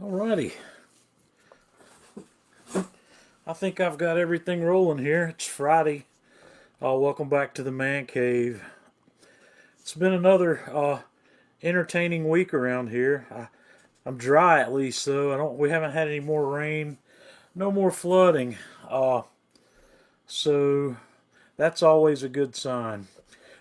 Alrighty. I think I've got everything rolling here. It's Friday. Welcome back to the man cave. It's been another entertaining week around here. I'm dry at least, though. We haven't had any more rain, no more flooding. Uh, so that's always a good sign.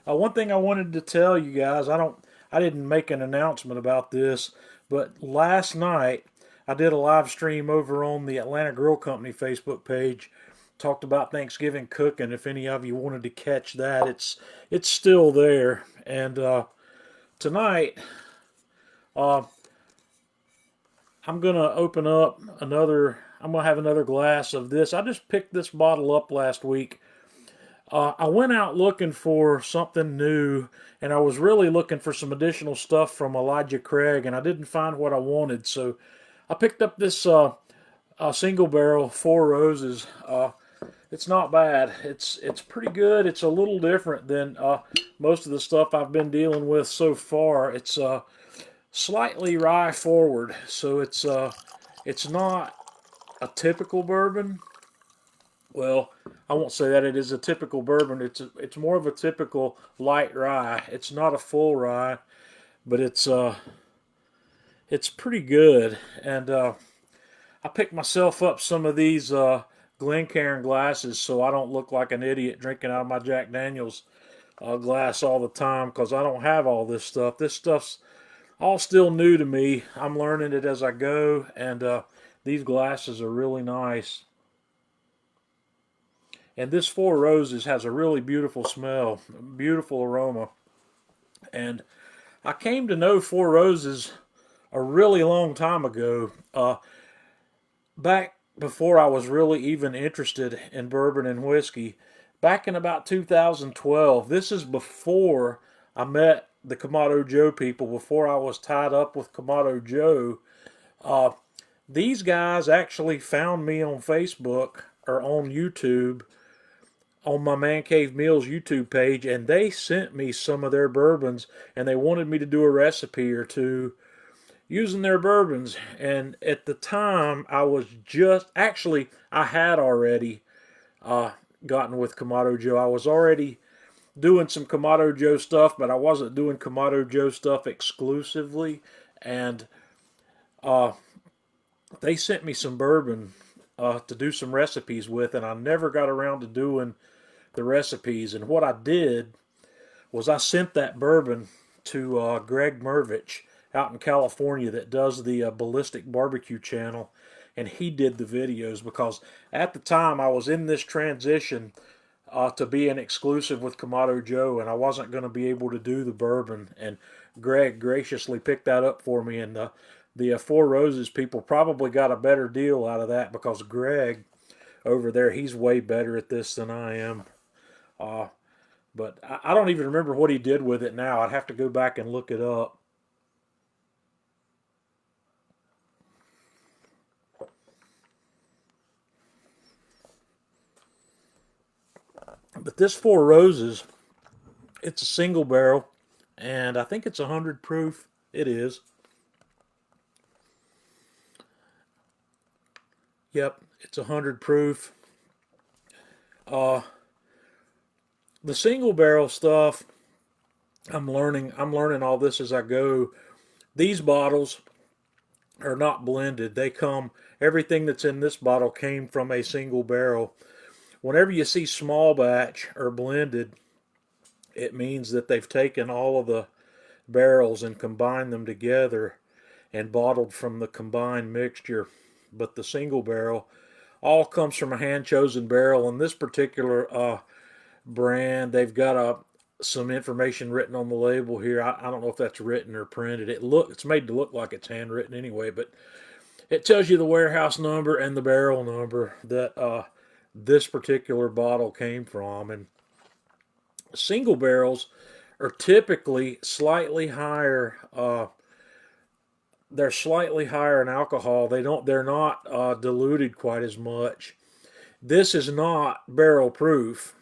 One thing I wanted to tell you guys, I didn't make an announcement about this, but last night I did a live stream over on the Atlanta Grill Company Facebook page. Talked about Thanksgiving cooking. If any of you wanted to catch that, it's still there. And tonight, uh, I'm gonna open up another. I'm gonna have another glass of this. I just picked this bottle up last week. I went out looking for something new, and I was really looking for some additional stuff from Elijah Craig, and I didn't find what I wanted. So I picked up this single barrel Four Roses. It's not bad. It's pretty good. It's a little different than most of the stuff I've been dealing with so far. It's slightly rye forward, so it's not a typical bourbon. Well, I won't say that it is a typical bourbon. It's more of a typical light rye. It's not a full rye, but it's pretty good. And I picked myself up some of these Glencairn glasses so I don't look like an idiot drinking out of my Jack Daniels glass all the time, because I don't have all this stuff. This stuff's all still new to me. I'm learning it as I go, and these glasses are really nice. And this Four Roses has a really beautiful smell, beautiful aroma. And I came to know Four Roses a really long time ago, back before I was really even interested in bourbon and whiskey. Back in about 2012, this is before I met the Kamado Joe people, before I was tied up with Kamado Joe. Uh, these guys actually found me on Facebook or on YouTube, on my Man Cave Meals YouTube page, and they sent me some of their bourbons, and they wanted me to do a recipe or two using their bourbons. And at the time, I was just actually I had already uh, gotten with Kamado Joe. I was already doing some Kamado Joe stuff, but I wasn't doing Kamado Joe stuff exclusively. And uh, they sent me some bourbon to do some recipes with, and I never got around to doing the recipes. And what I did was I sent that bourbon to Greg Mervich out in California that does the Ballistic Barbecue channel, and he did the videos, because at the time I was in this transition to be an exclusive with Kamado Joe, and I wasn't going to be able to do the bourbon. And Greg graciously picked that up for me, and the Four Roses people probably got a better deal out of that, because Greg over there, he's way better at this than I am. Uh, but I don't even remember what he did with it now. I'd have to go back and look it up. But this Four Roses, it's a single barrel, and I think it's 100 proof. It is. Yep, it's 100 proof. Uh, the single barrel stuff, I'm learning all this as I go. These bottles are not blended. Everything that's in this bottle came from a single barrel. Whenever you see small batch or blended, it means that they've taken all of the barrels and combined them together and bottled from the combined mixture. But the single barrel all comes from a hand chosen barrel. In this particular brand, they've got some information written on the label here. I don't know if that's written or printed. It's made to look like it's handwritten anyway, but it tells you the warehouse number and the barrel number that this particular bottle came from. And single barrels are typically slightly higher they're slightly higher in alcohol. They're not diluted quite as much. This is not barrel proof.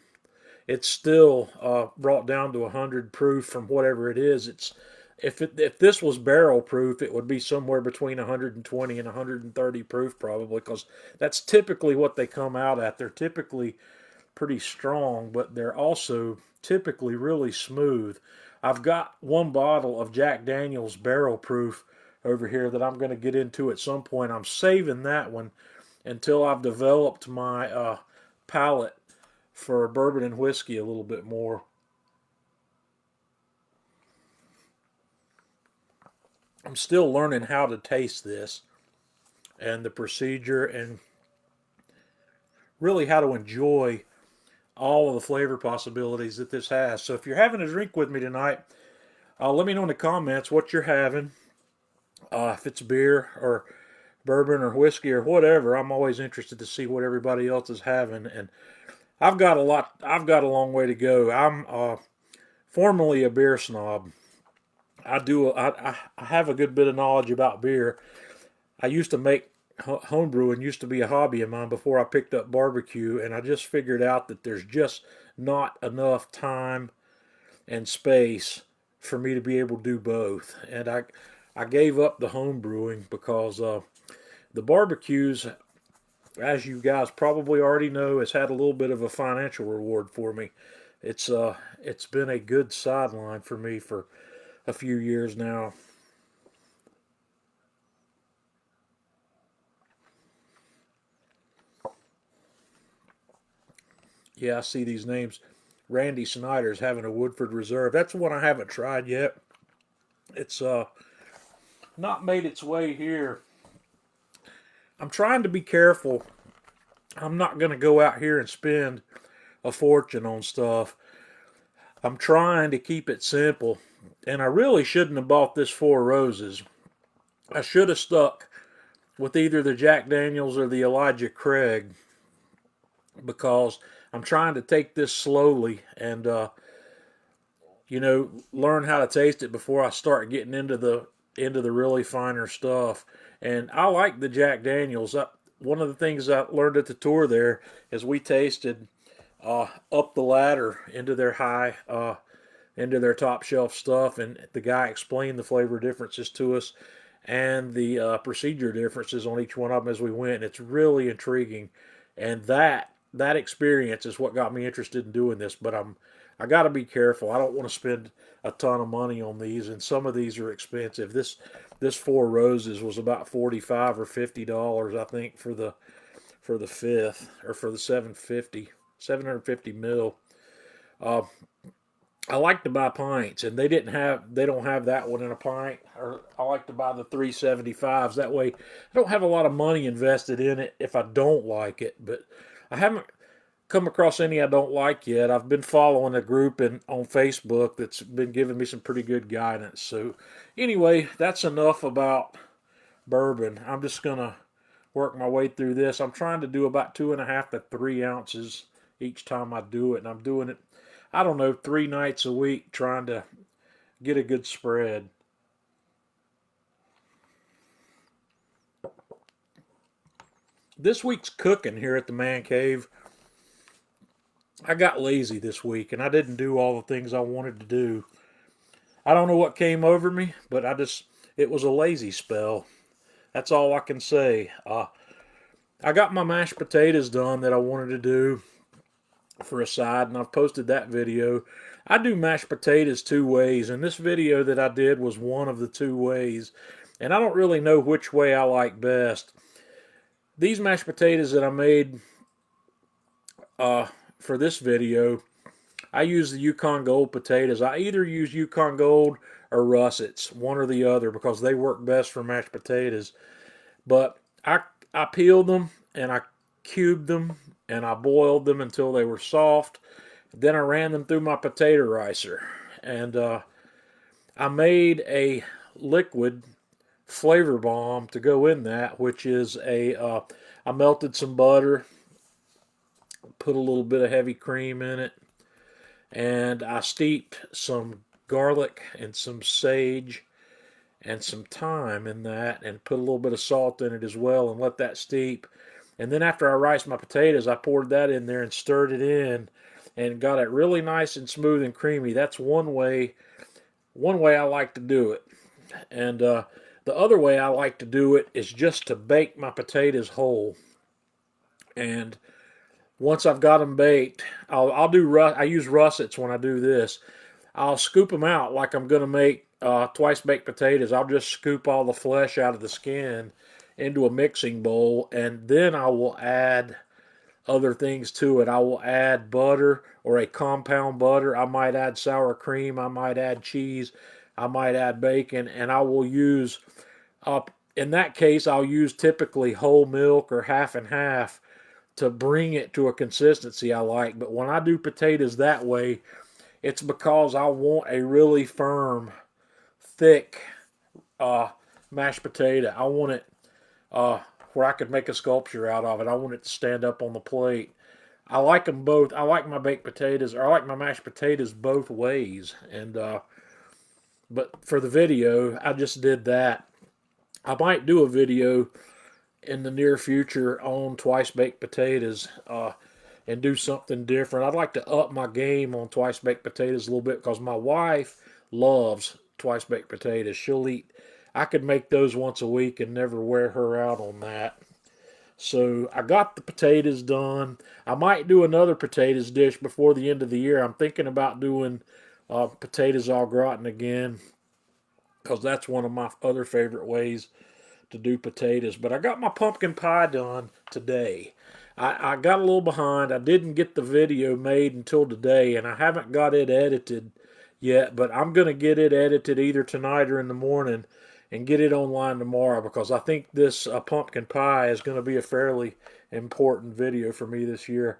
It's still brought down to 100 proof from whatever it is. If this was barrel proof, it would be somewhere between 120 and 130 proof probably, because that's typically what they come out at. They're typically pretty strong, but they're also typically really smooth. I've got one bottle of Jack Daniel's barrel proof over here that I'm going to get into at some point. I'm saving that one until I've developed my palate for bourbon and whiskey a little bit more. I'm still learning how to taste this and the procedure, and really how to enjoy all of the flavor possibilities that this has. So if you're having a drink with me tonight, let me know in the comments what you're having. If it's beer or bourbon or whiskey or whatever, I'm always interested to see what everybody else is having. And I've got a long way to go. I'm formerly a beer snob. I have a good bit of knowledge about beer. I used to make homebrew and used to be a hobby of mine before I picked up barbecue, and I just figured out that there's just not enough time and space for me to be able to do both. And I gave up the home brewing because the barbecues, as you guys probably already know, has had a little bit of a financial reward for me. It's been a good sideline for me for a few years now. Yeah, I see these names. Randy Snyder's having a Woodford Reserve. That's one I haven't tried yet. It's not made its way here. I'm trying to be careful. I'm not going to go out here and spend a fortune on stuff. I'm trying to keep it simple. And I really shouldn't have bought this Four Roses. I should have stuck with either the Jack Daniels or the Elijah Craig, because I'm trying to take this slowly and learn how to taste it before I start getting into the really finer stuff. And I like the Jack Daniels. One of the things I learned at the tour there is we tasted up the ladder into their top shelf stuff, and the guy explained the flavor differences to us and the procedure differences on each one of them as we went. And it's really intriguing, and that experience is what got me interested in doing this. But I got to be careful. I don't want to spend a ton of money on these, and some of these are expensive. This Four Roses was about $45 or $50, I think, for the fifth, or for the 750 mil. Uh, I like to buy pints, and they don't have that one in a pint. Or I like to buy the 375s. That way, I don't have a lot of money invested in it if I don't like it. But I haven't come across any I don't like yet. I've been following a group on Facebook that's been giving me some pretty good guidance. So anyway, that's enough about bourbon. I'm just gonna work my way through this. I'm trying to do about 2.5 to 3 ounces each time I do it, and I'm doing it, I don't know, 3 nights a week, trying to get a good spread. This week's cooking here at the Man Cave, I got lazy this week and I didn't do all the things I wanted to do. I don't know what came over me, but it was a lazy spell. That's all I can say. I got my mashed potatoes done that I wanted to do for a side, and I've posted that video. I do mashed potatoes two ways, and this video that I did was one of the two ways, and I don't really know which way I like best. These mashed potatoes that I made for this video, I use the Yukon Gold potatoes. I either use Yukon Gold or Russets, one or the other, because they work best for mashed potatoes. But I peeled them and I cubed them and I boiled them until they were soft. Then I ran them through my potato ricer, and I made a liquid flavor bomb to go in that, which is I melted some butter, put a little bit of heavy cream in it, and I steeped some garlic and some sage and some thyme in that, and put a little bit of salt in it as well, and let that steep. And then after I riced my potatoes, I poured that in there and stirred it in, and got it really nice and smooth and creamy. That's one way. One way I like to do it. And the other way I like to do it is just to bake my potatoes whole. And once I've got them baked, I'll do I use russets when I do this. I'll scoop them out like I'm going to make twice baked potatoes. I'll just scoop all the flesh out of the skin into a mixing bowl, and then I will add other things to it. I will add butter or a compound butter. I might add sour cream. I might add cheese. I might add bacon, and I will use, in that case, I'll use typically whole milk or half and half to bring it to a consistency I like. But when I do potatoes that way, it's because I want a really firm, thick mashed potato. I want it where I could make a sculpture out of it. I want it to stand up on the plate. I like them both. I like my baked potatoes, or I like my mashed potatoes both ways. And but for the video, I just did that. I might do a video in the near future on twice baked potatoes and do something different. I'd like to up my game on twice baked potatoes a little bit because my wife loves twice baked potatoes. She'll eat. I could make those once a week and never wear her out on that. So I got the potatoes done. I might do another potatoes dish before the end of the year. I'm thinking about doing potatoes au gratin again because that's one of my other favorite ways to do potatoes. But I got my pumpkin pie done today. I got a little behind. I didn't get the video made until today, and I haven't got it edited yet, but I'm going to get it edited either tonight or in the morning and get it online tomorrow because I think this pumpkin pie is going to be a fairly important video for me this year.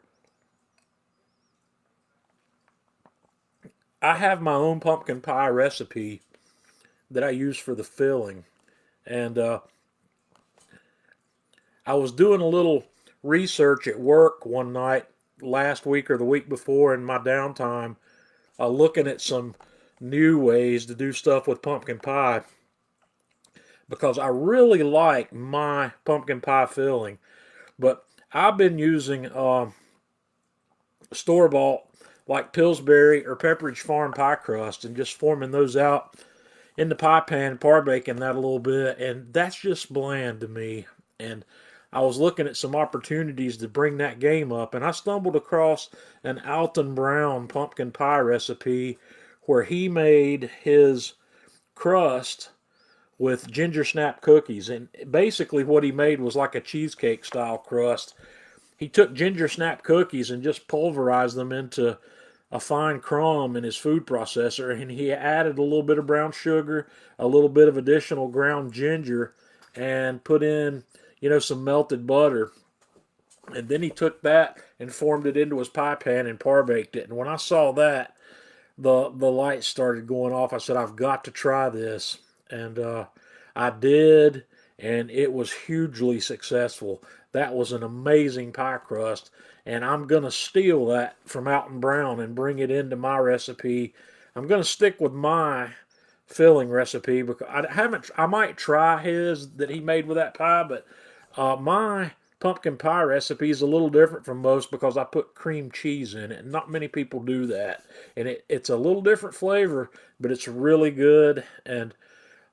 I have my own pumpkin pie recipe that I use for the filling, and I was doing a little research at work one night last week or the week before in my downtime, looking at some new ways to do stuff with pumpkin pie because I really like my pumpkin pie filling. But I've been using store-bought like Pillsbury or Pepperidge Farm pie crust and just forming those out in the pie pan, par baking that a little bit, and that's just bland to me. And I was looking at some opportunities to bring that game up, and I stumbled across an Alton Brown pumpkin pie recipe where he made his crust with ginger snap cookies. And basically what he made was like a cheesecake style crust. He took ginger snap cookies and just pulverized them into a fine crumb in his food processor, and he added a little bit of brown sugar, a little bit of additional ground ginger, and put in, some melted butter. And then he took that and formed it into his pie pan and par baked it. And when I saw that, the lights started going off. I said, I've got to try this. And I did, and it was hugely successful. That was an amazing pie crust, and I'm going to steal that from Alton Brown and bring it into my recipe. I'm going to stick with my filling recipe because I might try his that he made with that pie, but my pumpkin pie recipe is a little different from most because I put cream cheese in it, and not many people do that. And it's a little different flavor, but it's really good. And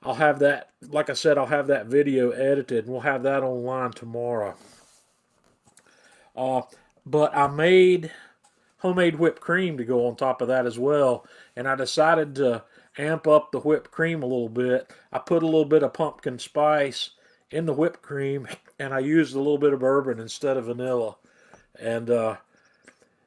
I'll have that, like I said, I'll have that video edited, and we'll have that online tomorrow. But I made homemade whipped cream to go on top of that as well, and I decided to amp up the whipped cream a little bit. I put a little bit of pumpkin spice in the whipped cream, and I used a little bit of bourbon instead of vanilla, and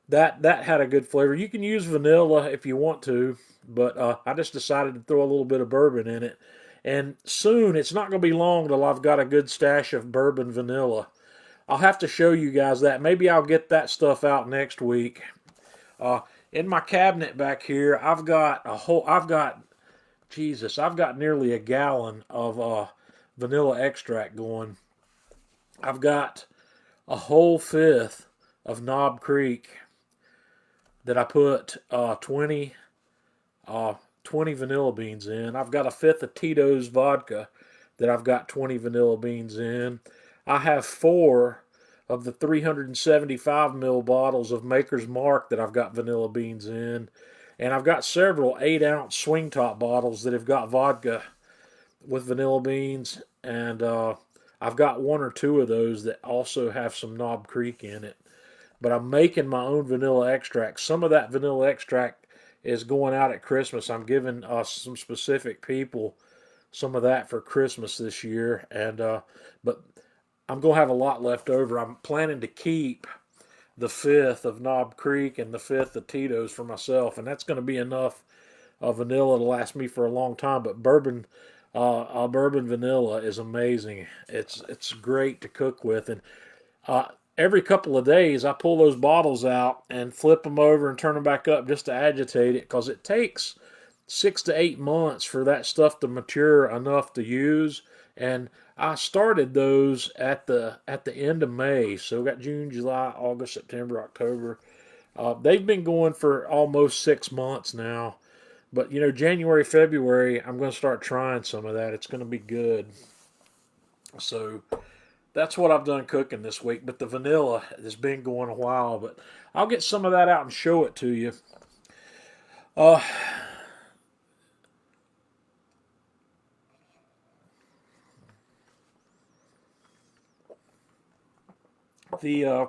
that had a good flavor. You can use vanilla if you want to, but I just decided to throw a little bit of bourbon in it. And soon, it's not going to be long till I've got a good stash of bourbon vanilla. I'll have to show you guys that. Maybe I'll get that stuff out next week. In my cabinet back here, I've got nearly a gallon of vanilla extract going. I've got a whole fifth of Knob Creek that I put 20 20 vanilla beans in. I've got a fifth of Tito's vodka that I've got 20 vanilla beans in. I have 4 of the 375 ml bottles of Maker's Mark that I've got vanilla beans in. And I've got several 8-ounce swing top bottles that have got vodka with vanilla beans. And I've got 1 or 2 of those that also have some Knob Creek in it. But I'm making my own vanilla extract. Some of that vanilla extract is going out at Christmas. I'm giving some specific people some of that for Christmas this year. And but I'm going to have a lot left over. I'm planning to keep the fifth of Knob Creek and the fifth of Tito's for myself, and that's going to be enough vanilla to last me for a long time. But bourbon vanilla is amazing. It's great to cook with, and every couple of days I pull those bottles out and flip them over and turn them back up just to agitate it, because it takes 6 to 8 months for that stuff to mature enough to use. And I started those at the end of May, so we got June, July, August, September, October. They've been going for almost 6 months now. But January, February, I'm going to start trying some of that. It's going to be good. So that's what I've done cooking this week. But the vanilla has been going a while. But I'll get some of that out and show it to you. The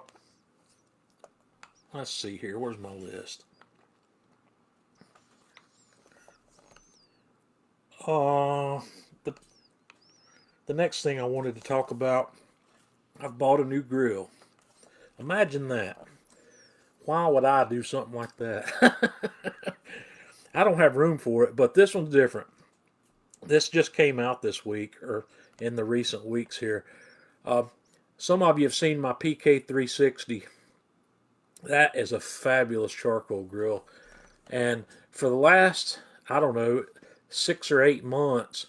let's see here. Where's my list? The next thing I wanted to talk about, I've bought a new grill. Imagine that. Why would I do something like that? I don't have room for it, but this one's different. This just came out this week, or in the recent weeks here. Some of you have seen my PK360. That is a fabulous charcoal grill. And for the last, I don't know, 6 or 8 months,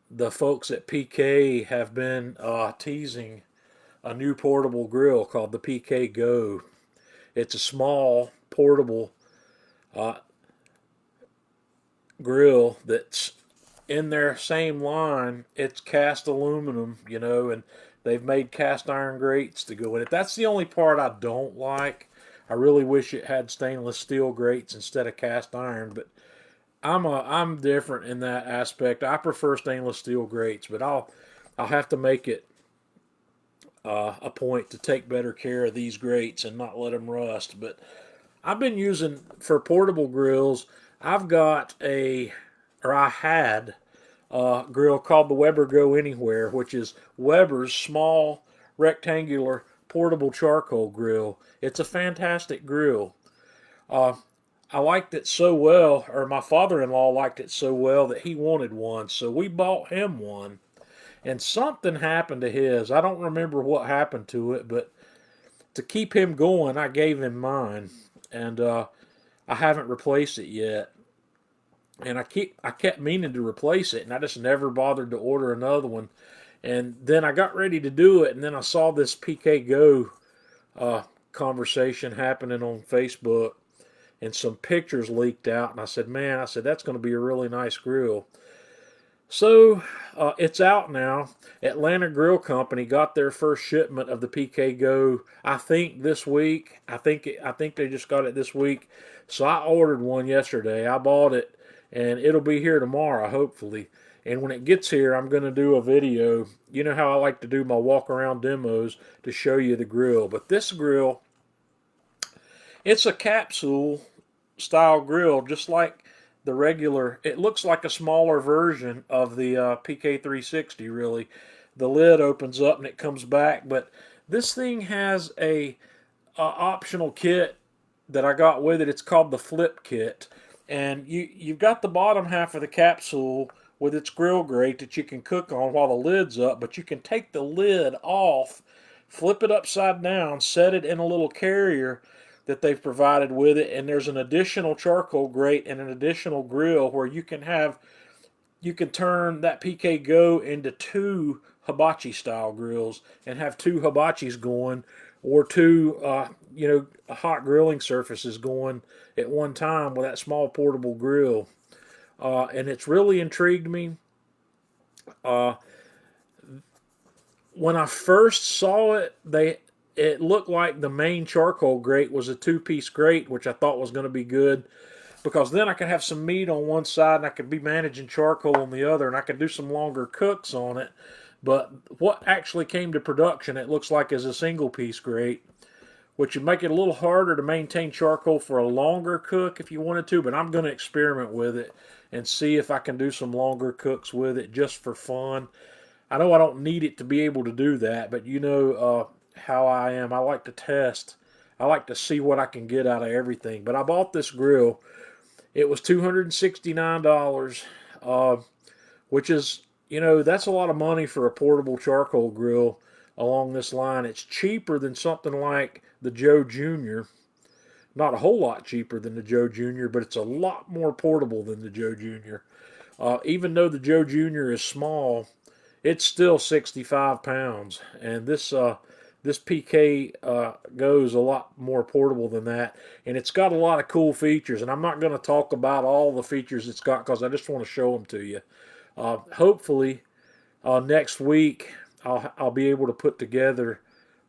the folks at PK have been teasing a new portable grill called the PKGO. It's a small, portable grill that's in their same line. It's cast aluminum, and they've made cast iron grates to go in it. That's the only part I don't like. I really wish it had stainless steel grates instead of cast iron, but I'm different in that aspect. I prefer stainless steel grates, but I'll have to make it a point to take better care of these grates and not let them rust. But I've been using, for portable grills, I had a grill called the Weber Go Anywhere, which is Weber's small rectangular portable charcoal grill. It's a fantastic grill. I liked it so well, or my father-in-law liked it so well, that he wanted one, so we bought him one. And something happened to his. I don't remember what happened to it, but to keep him going, I gave him mine, and I haven't replaced it yet. And I kept meaning to replace it, and I just never bothered to order another one. And then I got ready to do it, and then I saw this PKGO conversation happening on Facebook, and some pictures leaked out, and I said, man, that's going to be a really nice grill. So it's out now. Atlanta Grill Company got their first shipment of the PKGO, I think, this week. I think they just got it this week. So I ordered one yesterday. I bought it, and it'll be here tomorrow, hopefully. And when it gets here, I'm going to do a video. You know how I like to do my walk-around demos to show you the grill. But this grill, it's a capsule style grill, just like the regular. It looks like a smaller version of the PK360, really. The lid opens up and it comes back, but this thing has a optional kit that I got with it. It's called the flip kit, and you've got the bottom half of the capsule with its grill grate that you can cook on while the lid's up, but you can take the lid off, flip it upside down, set it in a little carrier that they've provided with it, and there's an additional charcoal grate and an additional grill where you can turn that PKGO into 2 hibachi style grills and have 2 hibachis going, or 2 hot grilling surfaces going at one time with that small portable grill. and it's really intrigued me. Uh, when I first saw it, it looked like the main charcoal grate was a two-piece grate, which I thought was going to be good because then I could have some meat on one side and I could be managing charcoal on the other, and I could do some longer cooks on it. But what actually came to production, it looks like, is a single-piece grate, which would make it a little harder to maintain charcoal for a longer cook if you wanted to. But I'm going to experiment with it and see if I can do some longer cooks with it just for fun. I know I don't need it to be able to do that, but you know how I am. I like to test. I like to see what I can get out of everything. But I bought this grill. It was $269, uh, which is, you know, that's a lot of money for a portable charcoal grill along this line. It's cheaper than something like the Joe Jr. Not a whole lot cheaper than the Joe Jr., but it's a lot more portable than the Joe Jr. Even though the Joe Jr. is small, it's still 65 pounds, and this PKGO is a lot more portable than that, and it's got a lot of cool features. And I'm not going to talk about all the features it's got because I just want to show them to you. Hopefully, next week I'll be able to put together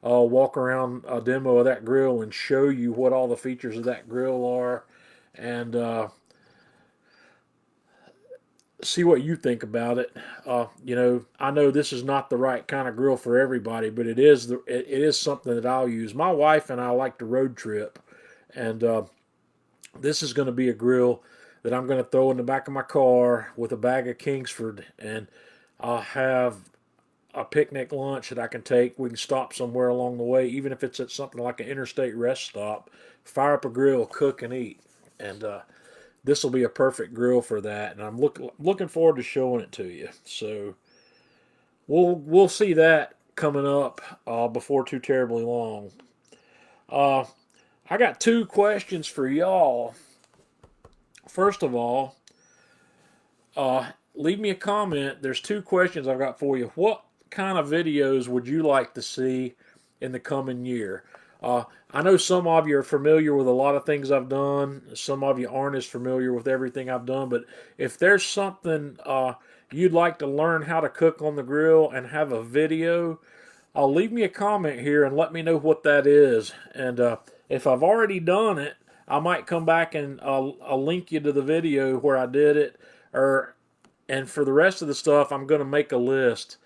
walk around a demo of that grill and show you what all the features of that grill are, and see what you think about it. You know, I know this is not the right kind of grill for everybody, but it is something that I'll use. My wife and I like to road trip, and this is going to be a grill that I'm going to throw in the back of my car with a bag of Kingsford, and I'll have a picnic lunch that I can take. We can stop somewhere along the way, even if it's at something like an interstate rest stop, fire up a grill, cook, and eat. And this will be a perfect grill for that, and I'm looking forward to showing it to you. So we'll see that coming up before too terribly long. Uh, I got two questions for y'all. First of all, leave me a comment. There's two questions I've got for you. What kind of videos would you like to see in the coming year? I know some of you are familiar with a lot of things I've done. Some of you aren't as familiar with everything I've done. But if there's something you'd like to learn how to cook on the grill and have a video, leave me a comment here and let me know what that is. And if I've already done it, I might come back and I'll link you to the video where I did it. And for the rest of the stuff, I'm going to make a list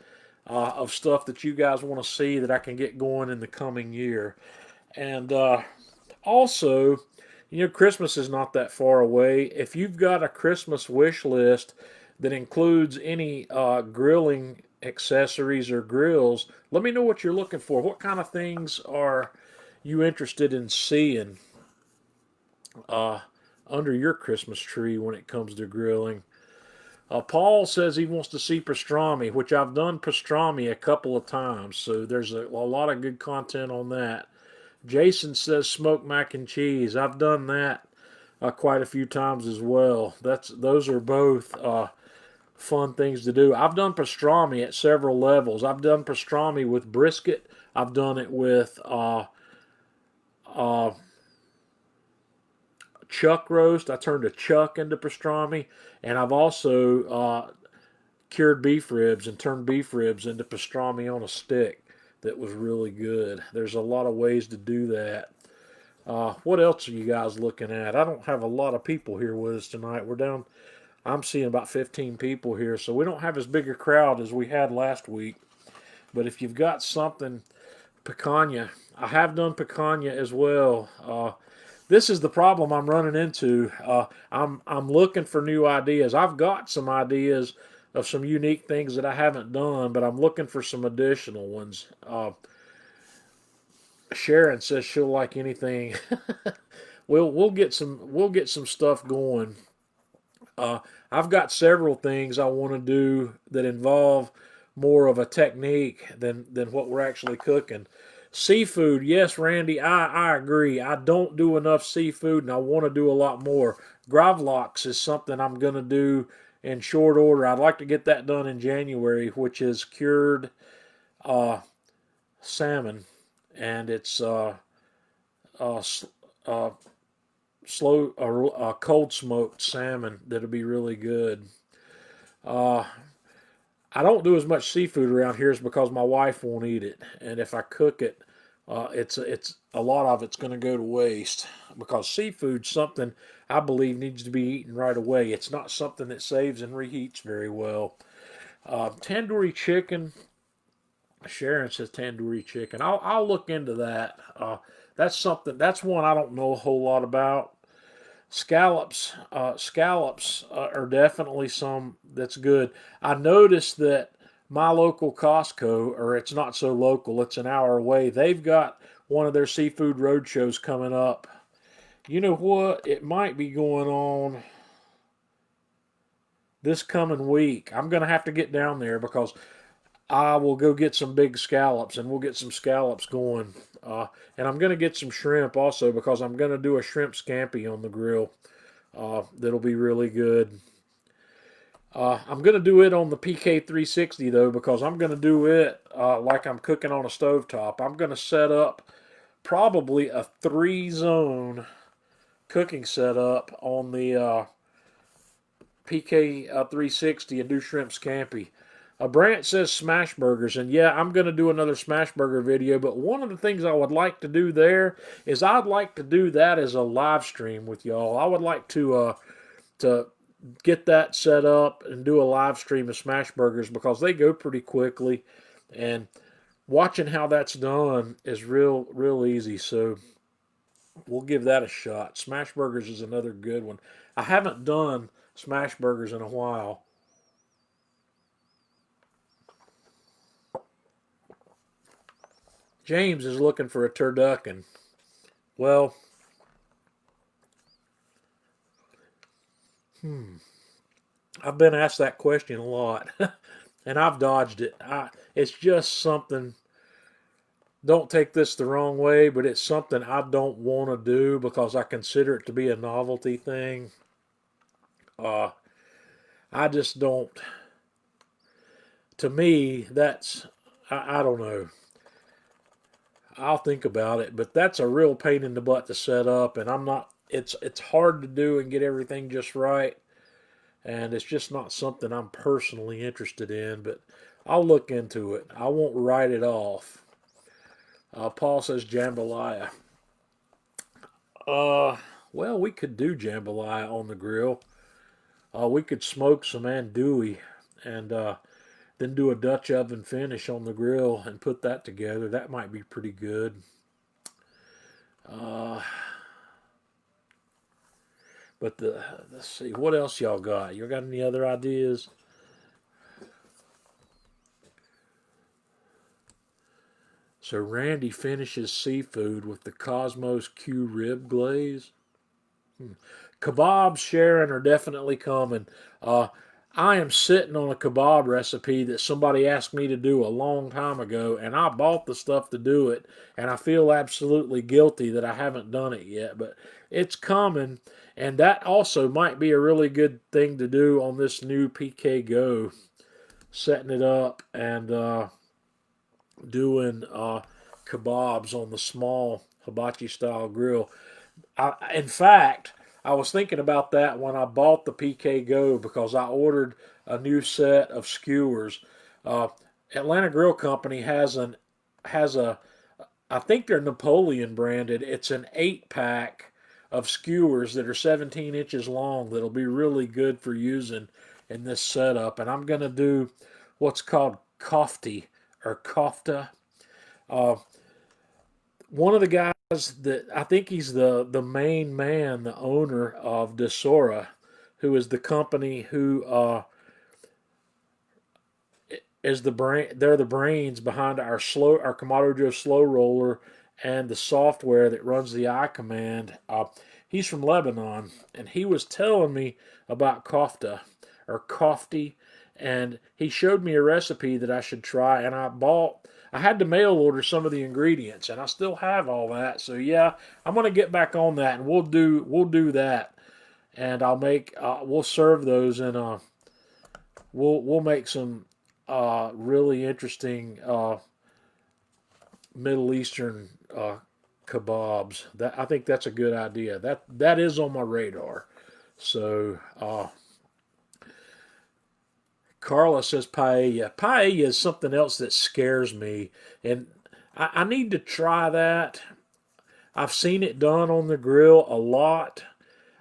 of stuff that you guys want to see that I can get going in the coming year. And also, you know, Christmas is not that far away. If you've got a Christmas wish list that includes any grilling accessories or grills, let me know what you're looking for. What kind of things are you interested in seeing under your Christmas tree when it comes to grilling? Paul says he wants to see pastrami, which I've done pastrami a couple of times, so there's a lot of good content on that. Jason says smoked mac and cheese. I've done that quite a few times as well. Those are both fun things to do. I've done pastrami at several levels. I've done pastrami with brisket. I've done it with chuck roast. I turned a chuck into pastrami, and I've also cured beef ribs and turned beef ribs into pastrami on a stick. That was really good. There's a lot of ways to do that. What else are you guys looking at? I don't have a lot of people here with us tonight. I'm seeing about 15 people here, so we don't have as big a crowd as we had last week. But if you've got something, picanha. I have done picanha as well. This is the problem I'm running into. I'm looking for new ideas. I've got some ideas of some unique things that I haven't done, but I'm looking for some additional ones. Sharon says she'll like anything. We'll get some stuff going. I've got several things I want to do that involve more of a technique than what we're actually cooking. Seafood, yes, Randy, I agree. I don't do enough seafood, and I want to do a lot more. Gravlax is something I'm going to do in short order. I'd like to get that done in January, which is cured salmon, and it's cold smoked salmon that'll be really good. Uh, I don't do as much seafood around here is because my wife won't eat it, and if I cook it, it's a lot of it's going to go to waste because seafood's something I believe needs to be eaten right away. It's not something that saves and reheats very well. Tandoori chicken. Sharon says tandoori chicken. I'll look into that. That's something. That's one I don't know a whole lot about. Scallops are definitely some that's good. I noticed that my local Costco, or it's not so local, it's an hour away. They've got one of their seafood road shows coming up. You know what? It might be going on this coming week. I'm gonna have to get down there because I will go get some big scallops, and we'll get some scallops going. And I'm going to get some shrimp also because I'm going to do a shrimp scampi on the grill. That'll be really good. I'm going to do it on the PK360 though because I'm going to do it like I'm cooking on a stovetop. I'm going to set up probably a 3-zone cooking setup on the PK360 and do shrimp scampi. Brant says smash burgers, and yeah, I'm going to do another smash burger video, but one of the things I would like to do there is I'd like to do that as a live stream with y'all. I would like to get that set up and do a live stream of smash burgers because they go pretty quickly, and watching how that's done is real easy. So we'll give that a shot. Smash burgers is another good one. I haven't done smash burgers in a while. James is looking for a turducken. Well, I've been asked that question a lot, and I've dodged it. It's just something. Don't take this the wrong way, but it's something I don't want to do because I consider it to be a novelty thing. Uh, I just don't. To me, that's I don't know. I'll think about it, but that's a real pain in the butt to set up, and I'm not. It's hard to do and get everything just right, and it's just not something I'm personally interested in. But I'll look into it. I won't write it off. Paul says jambalaya. Uh, well, we could do jambalaya on the grill. We could smoke some andouille and then do a Dutch oven finish on the grill and put that together. That might be pretty good. Uh, but let's see, what else y'all got? You got any other ideas? So Randy finishes seafood with the Cosmos Q rib glaze. Kebabs, Sharon, are definitely coming. Uh, I am sitting on a kebab recipe that somebody asked me to do a long time ago, and I bought the stuff to do it, and I feel absolutely guilty that I haven't done it yet, but it's coming, and that also might be a really good thing to do on this new PKGO, setting it up and doing kebabs on the small hibachi style grill. In fact, I was thinking about that when I bought the PKGO because I ordered a new set of skewers. Uh, Atlanta Grill Company has a I think they're Napoleon branded. It's an 8-pack of skewers that are 17 inches long that'll be really good for using in this setup. And I'm going to do what's called kofti or kofta. Uh, One of the guys that I think he's the main man, the owner of Desora, who is the company who is the brain. They're the brains behind our Kamado Joe slow roller and the software that runs the iCommand. He's from Lebanon, and he was telling me about kofta or kofti, and he showed me a recipe that I should try, and I had to mail order some of the ingredients, and I still have all that. So yeah, I'm gonna get back on that, and we'll do that, and we'll serve those in a we'll make some really interesting Middle Eastern kebabs. I think that's a good idea. That is on my radar. So Carla says paella. Paella is something else that scares me, and I need to try that. I've seen it done on the grill a lot.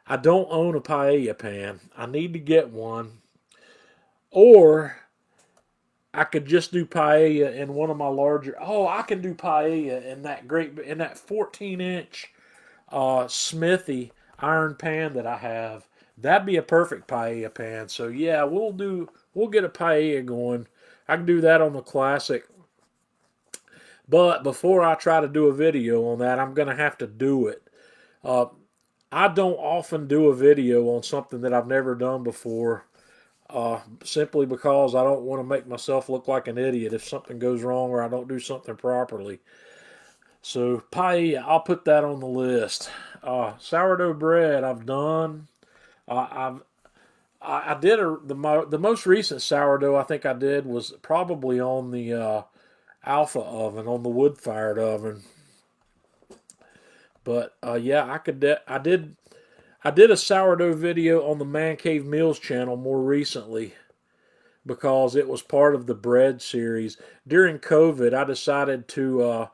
I don't own a paella pan. I need to get one. Or I could just do paella in one of my larger. Oh, I can do paella in that 14-inch Smithy iron pan that I have. That'd be a perfect paella pan. So yeah, we'll get a paella going. I can do that on the classic. But before I try to do a video on that, I'm gonna have to do it. Uh, I don't often do a video on something that I've never done before, simply because I don't want to make myself look like an idiot if something goes wrong or I don't do something properly. So paella, I'll put that on the list. Sourdough bread, I've done. I've I did the most recent sourdough I think I did was probably on the Alpha oven, on the wood fired oven. But yeah, I did a sourdough video on the Man Cave Meals channel more recently because it was part of the bread series. During COVID, I decided to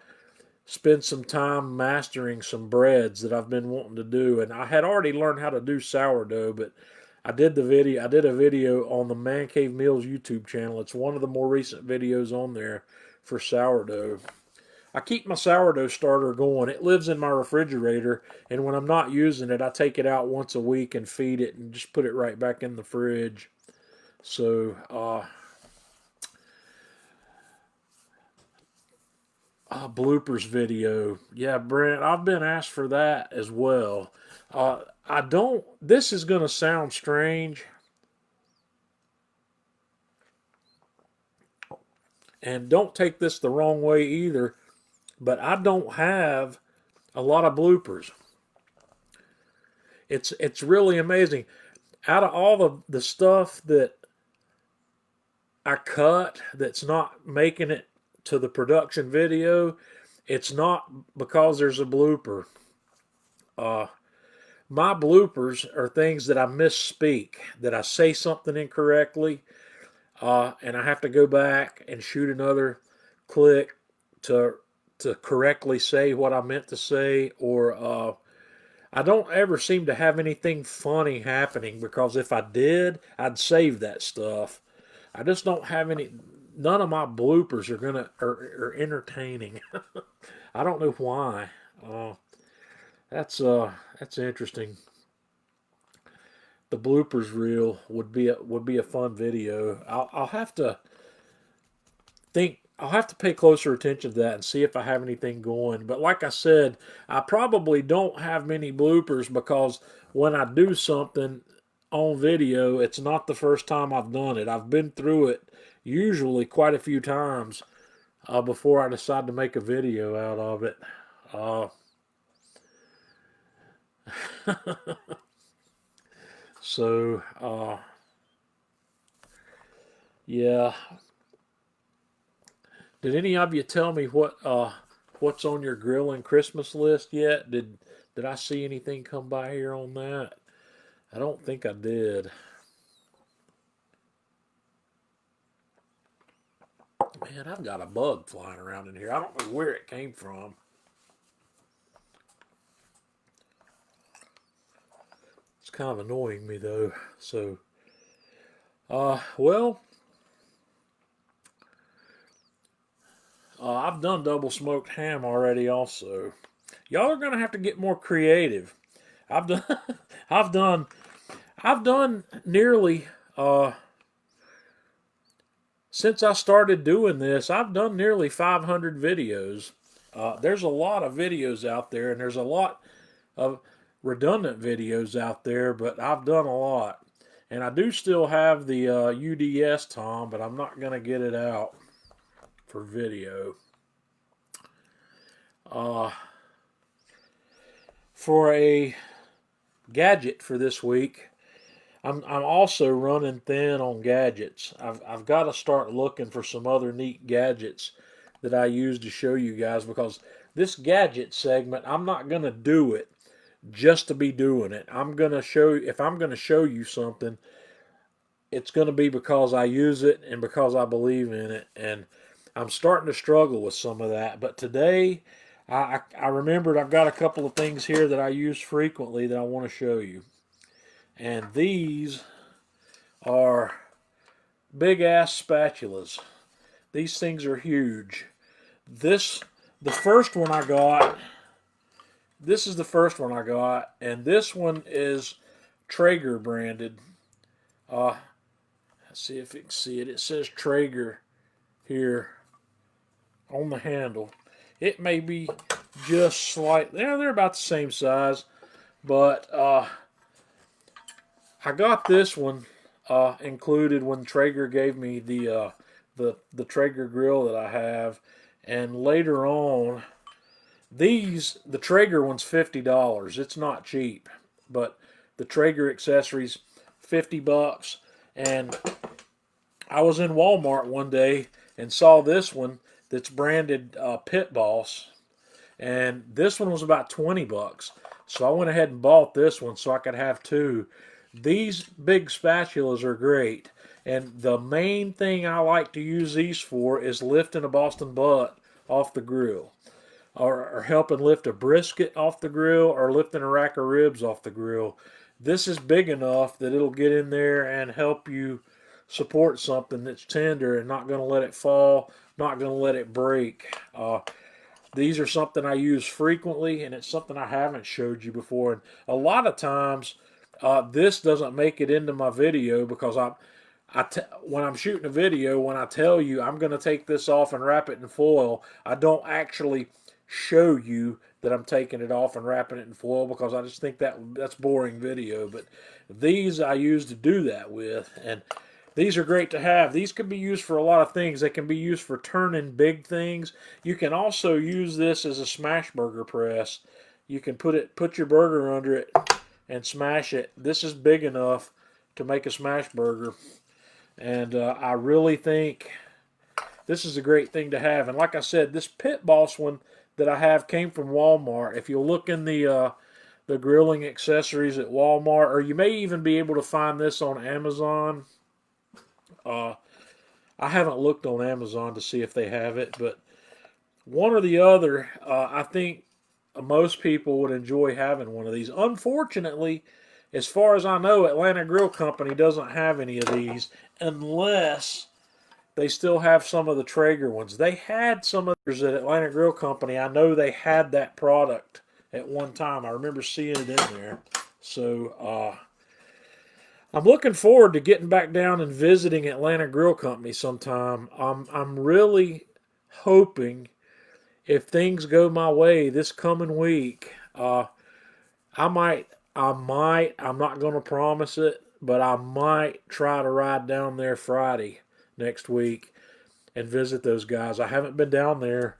spend some time mastering some breads that I've been wanting to do, and I had already learned how to do sourdough, but I did a video on the Man Cave Meals YouTube channel. It's one of the more recent videos on there for sourdough. I keep my sourdough starter going. It lives in my refrigerator, and when I'm not using it, I take it out once a week and feed it and just put it right back in the fridge. So, bloopers video. Yeah, Brent, I've been asked for that as well. I don't, this is going to sound strange, and don't take this the wrong way either, but I don't have a lot of bloopers. It's really amazing. Out of all the stuff that I cut that's not making it to the production video, it's not because there's a blooper. My bloopers are things that I misspeak, that I say something incorrectly, and I have to go back and shoot another click to correctly say what I meant to say, or I don't ever seem to have anything funny happening because if I did, I'd save that stuff. I just don't have any. None of my bloopers are entertaining. I don't know why. That's interesting. The bloopers reel would be a fun video. I'll have to think. I'll have to pay closer attention to that and see if I have anything going. But like I said, I probably don't have many bloopers because when I do something on video, it's not the first time I've done it. I've been through it usually quite a few times before I decide to make a video out of it. So, yeah. Did any of you tell me what's on your grilling Christmas list yet? Did I see anything come by here on that? I don't think I did. Man, I've got a bug flying around in here. I don't know where it came from. It's kind of annoying me though. So, well, I've done double smoked ham already. Also, y'all are gonna have to get more creative. I've done, I've done, I've done nearly. Since I started doing this, I've done nearly 500 videos. There's a lot of videos out there, and there's a lot of redundant videos out there, but I've done a lot. And I do still have the UDS Tom, but I'm not going to get it out for video. For a gadget for this week, I'm also running thin on gadgets. I've got to start looking for some other neat gadgets that I use to show you guys because this gadget segment, I'm not going to do it just to be doing it. I'm going to show you, if I'm going to show you something, it's going to be because I use it and because I believe in it. And I'm starting to struggle with some of that. But today, I remembered I've got a couple of things here that I use frequently that I want to show you. And these are big ass spatulas. These things are huge. The first one I got, this is the first one I got, and this one is Traeger branded. Let's see if you can see it. It says Traeger here on the handle. It may be just slightly, they're about the same size, but I got this one included when Traeger gave me the Traeger grill that I have, and later on, the Traeger one's $50. It's not cheap, but the Traeger accessories, $50, and I was in Walmart one day and saw this one that's branded Pit Boss, and this one was about $20. So I went ahead and bought this one so I could have two. These big spatulas are great, and the main thing I like to use these for is lifting a Boston butt off the grill, or helping lift a brisket off the grill, or lifting a rack of ribs off the grill. This is big enough that it'll get in there and help you support something that's tender and not going to let it fall, not going to let it break. These are something I use frequently, and it's something I haven't showed you before. And a lot of times, this doesn't make it into my video because when I'm shooting a video, when I tell you I'm going to take this off and wrap it in foil, I don't actually show you that I'm taking it off and wrapping it in foil because I just think that's boring video. But these I use to do that with, and these are great to have. These can be used for a lot of things. They can be used for turning big things. You can also use this as a smash burger press. You can put your burger under it and smash it. This is big enough to make a smash burger. And I really think this is a great thing to have. And like I said, this Pit Boss one that I have came from Walmart. If you look in the grilling accessories at Walmart, or you may even be able to find this on Amazon. I haven't looked on Amazon to see if they have it, but one or the other, I think most people would enjoy having one of these. Unfortunately, as far as I know, Atlanta Grill Company doesn't have any of these unless they still have some of the Traeger ones. They had some others at Atlanta Grill Company. I know they had that product at one time. I remember seeing it in there. So, I'm looking forward to getting back down and visiting Atlanta Grill Company sometime. I'm really hoping, if things go my way this coming week, I might, I'm not going to promise it, but I might try to ride down there Friday next week and visit those guys. I haven't been down there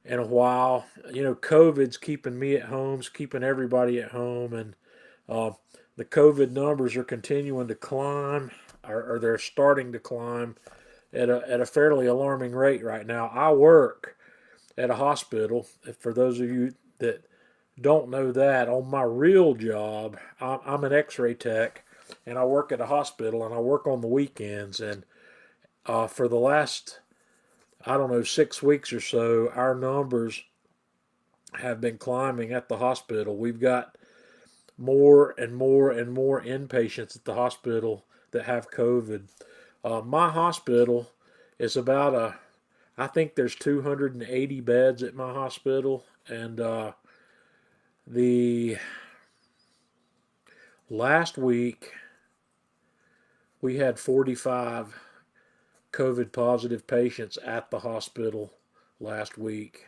in a while. You know, COVID's keeping me at home, it's keeping everybody at home, and the COVID numbers are continuing to climb, or they're starting to climb at a fairly alarming rate right now. I work at a hospital. For those of you that don't know that, on my real job, I'm an X-ray tech, and I work at a hospital, and I work on the weekends. And for the last, I don't know, 6 weeks or so, our numbers have been climbing at the hospital. We've got more and more and more inpatients at the hospital that have COVID. My hospital is I think there's 280 beds at my hospital, and the last week we had 45 COVID positive patients at the hospital last week.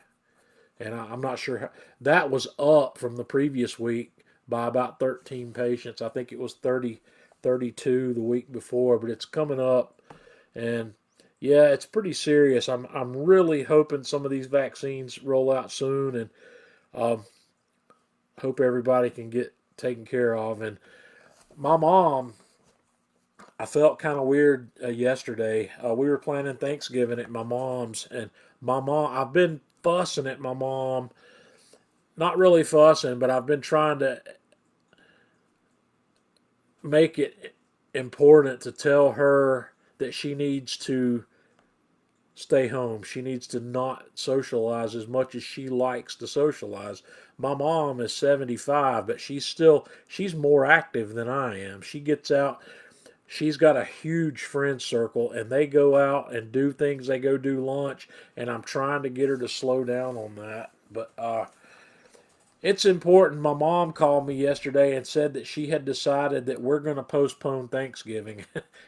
And I'm not sure how, that was up from the previous week by about 13 patients. I think it was 32 the week before, but it's coming up. And yeah, it's pretty serious. I'm really hoping some of these vaccines roll out soon, and hope everybody can get taken care of. And my mom, I felt kind of weird yesterday. We were planning Thanksgiving at my mom's, and my mom, I've been fussing at my mom, not really fussing, but I've been trying to make it important to tell her that she needs to stay home. She needs to not socialize as much as she likes to socialize. My mom is 75, but she's more active than I am. She gets out. She's got a huge friend circle, and they go out and do things. They go do lunch, and I'm trying to get her to slow down on that. But it's important. My mom called me yesterday and said that she had decided that we're going to postpone Thanksgiving,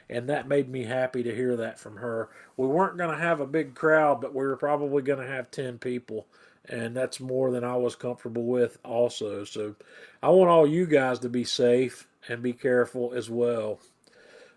and that made me happy to hear that from her. We weren't going to have a big crowd, but we were probably going to have 10 people, and that's more than I was comfortable with also. So I want all you guys to be safe and be careful as well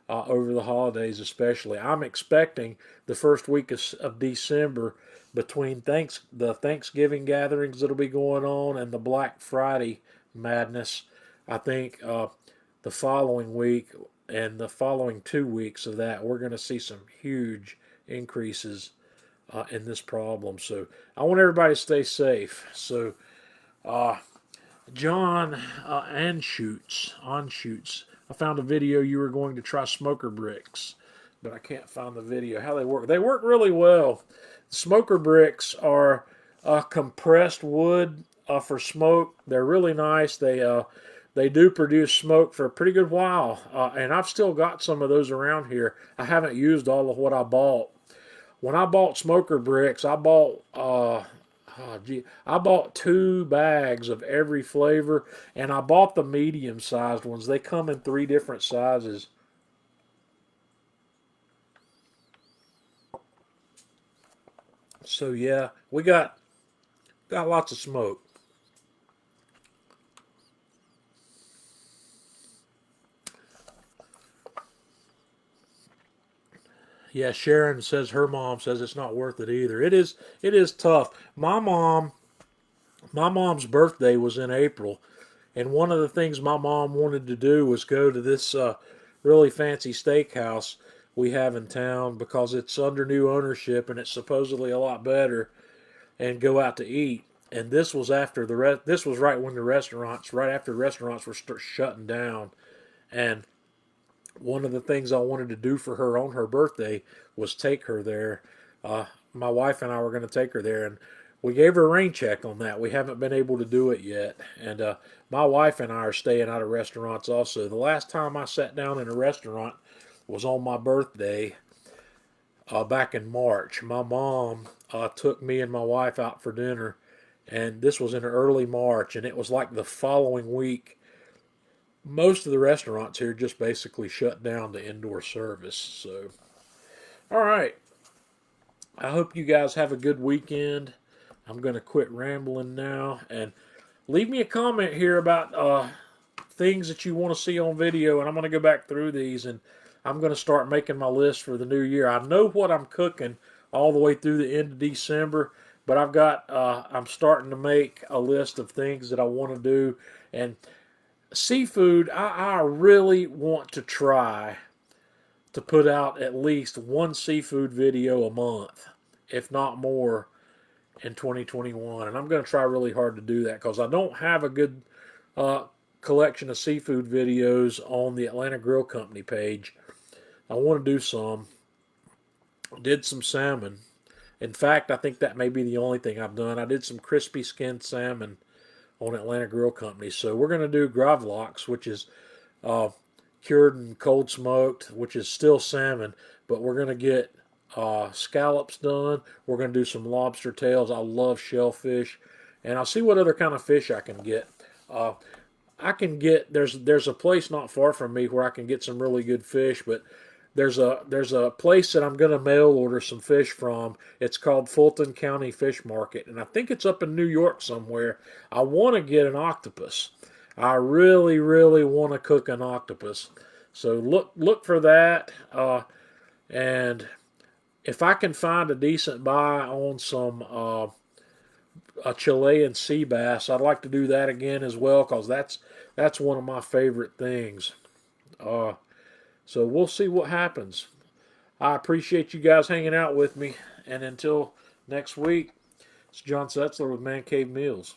over the holidays, especially. I'm expecting the first week of December, between the Thanksgiving gatherings that'll be going on and the Black Friday madness. I think the following week and the following 2 weeks of that, we're going to see some huge increases in this problem. So I want everybody to stay safe. So uh, John Anshoots. I found a video you were going to try smoker bricks, but I can't find the video. How they work? They work really well. Smoker bricks are compressed wood for smoke. They're really nice. They do produce smoke for a pretty good while, and I've still got some of those around here. I haven't used all of what I bought. When I bought smoker bricks, I bought 2 bags of every flavor, and I bought the medium-sized ones. They come in 3 different sizes. So yeah, we got lots of smoke. Yeah, Sharon says her mom says it's not worth it either. It is tough. My mom's birthday was in April, and one of the things my mom wanted to do was go to this really fancy steakhouse we have in town because it's under new ownership and it's supposedly a lot better, and go out to eat. And this was after this was right when right after the restaurants were shutting down. And one of the things I wanted to do for her on her birthday was take her there. Uh, my wife and I were going to take her there, and we gave her a rain check on that. We haven't been able to do it yet, and my wife and I are staying out of restaurants also. The last time I sat down in a restaurant was on my birthday back in March. My mom took me and my wife out for dinner, and this was in early March, and it was like the following week most of the restaurants here just basically shut down to indoor service. So, all right. I hope you guys have a good weekend. I'm going to quit rambling now and leave me a comment here about things that you want to see on video, and I'm going to go back through these and I'm going to start making my list for the new year. I know what I'm cooking all the way through the end of December, but I'm starting to make a list of things that I want to do. And seafood, I really want to try to put out at least one seafood video a month, if not more, in 2021. And I'm going to try really hard to do that because I don't have a good uh, collection of seafood videos on the Atlanta Grill Company page. I want to do some. Did some salmon. In fact, I think that may be the only thing I've done. I did some crispy skinned salmon on Atlanta Grill Company. So we're going to do gravlax, which is uh, cured and cold smoked, which is still salmon, but we're going to get scallops done. We're going to do some lobster tails. I love shellfish, and I'll see what other kind of fish I can get. Uh, I can get there's a place not far from me where I can get some really good fish, but there's a place that I'm going to mail order some fish from. It's called Fulton County Fish Market, and I think it's up in New York somewhere. I want to get an octopus. I really, really want to cook an octopus. So look for that. And if I can find a decent buy on some a Chilean sea bass, I'd like to do that again as well because that's one of my favorite things. Uh, So we'll see what happens. I appreciate you guys hanging out with me. And until next week, it's John Setzler with Man Cave Meals.